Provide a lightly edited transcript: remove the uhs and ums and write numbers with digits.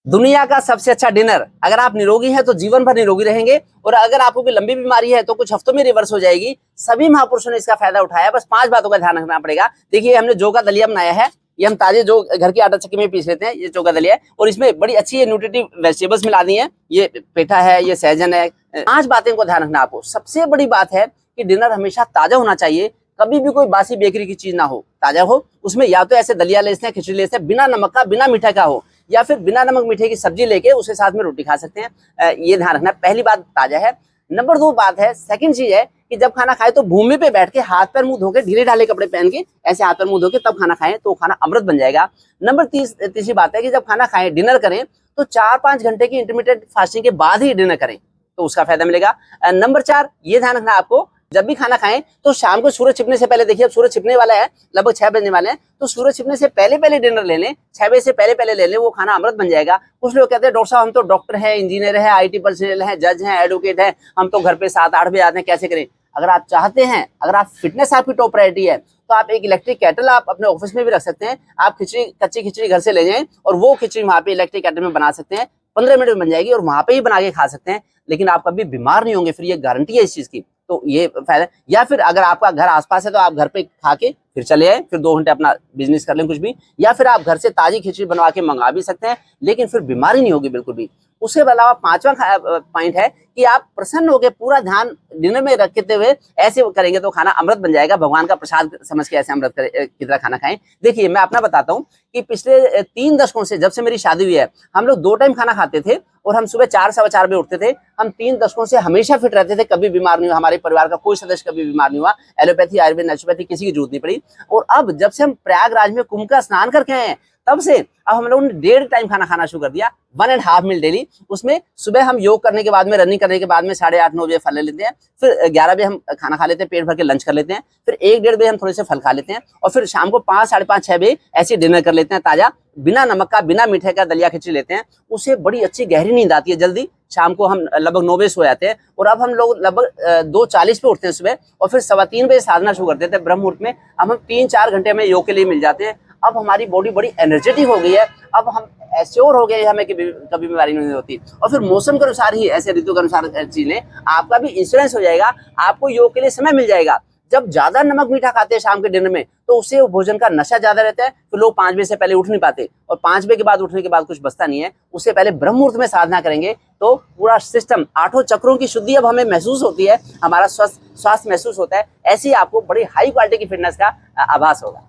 दुनिया का सबसे अच्छा डिनर। अगर आप निरोगी हैं तो जीवन भर निरोगी रहेंगे, और अगर आपको कोई लंबी बीमारी है तो कुछ हफ्तों में रिवर्स हो जाएगी। सभी महापुरुषों ने इसका फायदा उठाया, बस 5 बातों का ध्यान रखना पड़ेगा। देखिए, हमने जौ का दलिया बनाया है, ये हम ताजे जो घर की आटा चक्की में पीस लेते हैं, ये जौ का दलिया है, और इसमें बड़ी अच्छी न्यूट्रिटिव वेजिटेबल्स मिला दी है। ये पेठा है, ये सहजन है। 5 बातें को ध्यान रखना आपको। सबसे बड़ी बात है कि डिनर हमेशा ताजा होना चाहिए। कभी भी कोई बासी बेकरी की चीज ना हो, ताजा हो। उसमें या तो ऐसे दलिया ले सकते हैं, खिचड़ी ले सकते हैं, बिना नमक का, बिना मीठे का हो, या फिर बिना नमक मीठे की सब्जी लेके उसके साथ में रोटी खा सकते हैं। ये ध्यान रखना, पहली बात ताजा है। नंबर 2 बात है, सेकंड चीज है कि जब खाना खाए तो भूमि पे बैठ के हाथ पैर मुंह धो के, ढीले ढाले कपड़े पहन के, ऐसे हाथ पैर मुंह धो के तब खाना खाएं, तो खाना अमृत बन जाएगा। नंबर तीसरी बात है कि जब खाना खाएं, डिनर करें, तो 4-5 घंटे की इंटरमीडिएट फास्टिंग के बाद ही डिनर करें, तो उसका फायदा मिलेगा। नंबर 4 ये ध्यान रखना आपको, जब भी खाना खाएं तो शाम को सूरज छिपने से पहले, देखिए अब सूरज छिपने वाला है, लगभग 6 बजने वाले हैं, तो सूरज छिपने से पहले डिनर ले लें, 6 बजे से पहले ले लें, वो खाना अमृत बन जाएगा। कुछ लोग कहते हैं डॉक्टर साहब हम तो डॉक्टर हैं, इंजीनियर है, IT पर्सनल है, जज हैं, एडवोकेट है, हम तो घर पे 7-8 बजे आते हैं, कैसे करें? अगर आप चाहते हैं, अगर आप फिटनेस आपकी टॉप प्रायोरिटी है, तो आप एक इलेक्ट्रिक केटल आप अपने ऑफिस में भी रख सकते हैं। आप कच्ची खिचड़ी घर से ले जाएं और वो खिचड़ी वहां पे इलेक्ट्रिक केटल में बना सकते हैं, 15 मिनट में बन जाएगी, और वहां पे ही बना के खा सकते हैं। लेकिन आप कभी बीमार नहीं होंगे, फिर ये गारंटी है इस चीज की। तो ये फायदा। या फिर अगर आपका घर आसपास है तो आप घर पे खा के फिर चले आए, फिर 2 घंटे अपना बिजनेस कर लें कुछ भी, या फिर आप घर से ताजी खिचड़ी बनवा के मंगा भी सकते हैं, लेकिन फिर बीमारी नहीं होगी बिल्कुल भी। उसके अलावा 5वां पॉइंट है कि आप प्रसन्न होकर पूरा ध्यान डिनर में रखते हुए ऐसे करेंगे तो खाना अमृत बन जाएगा। भगवान का प्रसाद समझ के ऐसे अमृत की तरह खाना खाएं। देखिए, मैं अपना बताता हूँ कि पिछले 3 दशकों से, जब से मेरी शादी हुई है, हम लोग 2 टाइम खाना खाते थे, और हम सुबह 4 सवा 4 बजे उठते थे। हम 3 दशकों से हमेशा फिट रहते थे, कभी बीमार नहीं हुआ, हमारे परिवार का कोई सदस्य कभी बीमार नहीं हुआ। एलोपैथी, आयुर्वेद, नेचुरोपैथी किसी की जरूरत नहीं पड़ी। और अब जब से हम प्रयागराज में कुंभ का स्नान करके आए हैं, तब से अब हम लोगों ने 1.5 टाइम खाना खाना शुरू कर दिया, 1.5 मील डेली। उसमें सुबह हम योग करने के बाद में, रनिंग करने के बाद में 8:30-9 बजे फल ले लेते हैं, फिर 11 बजे हम खाना खा लेते हैं, पेट भर के लंच कर लेते हैं, फिर 1-1.5 बजे हम थोड़े से फल खा लेते हैं, और फिर शाम को 5, साढ़े 5, 6 बजे ऐसे डिनर कर लेते हैं ताजा, बिना नमक का, बिना मीठे का दलिया खिचड़ी लेते हैं। उससे बड़ी अच्छी गहरी नींद आती है जल्दी। शाम को हम लगभग 9 बजे सो जाते हैं, और अब हम लोग लगभग 2:40 पे उठते हैं सुबह, और फिर 3:15 बजे साधना शुरू कर देते हैं ब्रह्म मुहूर्त में। अब हम 3-4 घंटे में योग के लिए मिल जाते हैं। अब हमारी बॉडी बड़ी एनर्जेटिक हो गई है, अब हम एश्योर हो गए, हमें कभी बीमारी नहीं होती। और फिर मौसम के अनुसार ही, ऐसे ऋतु के अनुसार चीज लें, आपका भी इंश्योरेंस हो जाएगा, आपको योग के लिए समय मिल जाएगा। जब ज्यादा नमक मीठा खाते हैं शाम के डिनर में, तो उससे भोजन का नशा ज्यादा रहता है, तो लोग 5 बजे से पहले उठ नहीं पाते, और 5 बजे के बाद उठने के बाद कुछ बचता नहीं है। उससे पहले ब्रह्म मुहूर्त में साधना करेंगे तो पूरा सिस्टम, 8 चक्रों की शुद्धि अब हमें महसूस होती है, हमारा स्वास्थ्य महसूस होता है। ऐसे ही आपको बड़ी हाई क्वालिटी की फिटनेस का आभास होगा।